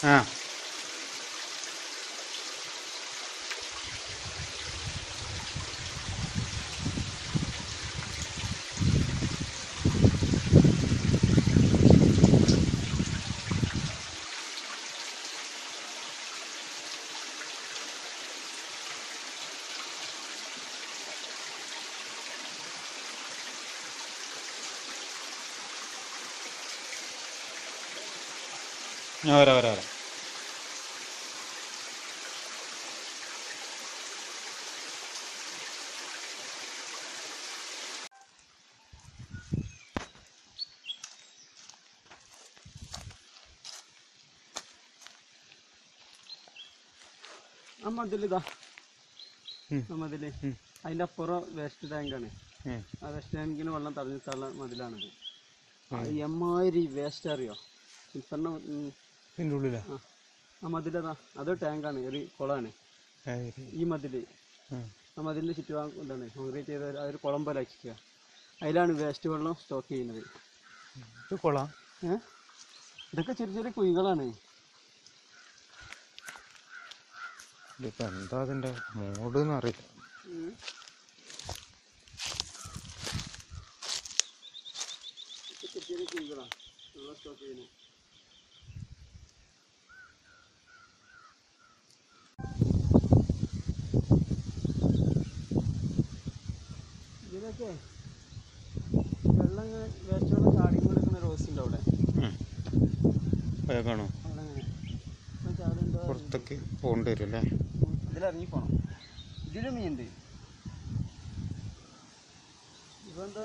ആ വരാം വരാം വരാം. ആ മതിലിതാ, ആ മതില് അതിൻ്റെ അപ്പുറം വേസ്റ്റ് ടാങ്കാണ്. ആ വേസ്റ്റ് ടാങ്കിന് വെള്ളം തടഞ്ഞിട്ടുള്ള മതിലാണിത്. എമ്മാതിരി വേസ്റ്റ് അറിയോ ഉള്ളിലാ ആ മതിലതാ, അത് ടാങ്കാണ്, ഒരു കുളമാണ് ഈ മതില്. ആ മതിലിൻ്റെ ചുറ്റുഭാഗം എന്താണ് കോൺക്രീറ്റ് ചെയ്ത ഒരു കുളം പോലെ ആക്കിക്കുക. അതിലാണ് വേസ്റ്റ് വെള്ളം സ്റ്റോക്ക് ചെയ്യുന്നത്. ഇതൊക്കെ ചെറിയ ചെറിയ കുഴികളാണ്. ഇതിപ്പോൾ എന്താ അതിൻ്റെ മോഡെന്ന് അറിയില്ല. ചെറിയ കുഴികളാണ് വെള്ളം സ്റ്റോക്ക് ചെയ്യുന്നത്. ഇതിലൊക്കെ വെള്ളം വേസ്റ്റ് വെള്ളം ചാടി കൊടുക്കുന്ന റോസിൻ്റെ അവിടെ കാണോ പുറത്തേക്ക് പോകേണ്ടി വരും അല്ലേ? ഇതിലിറങ്ങി പോകണം. ഇതിലും മീനുണ്ട്. ഇപ്പം എന്താ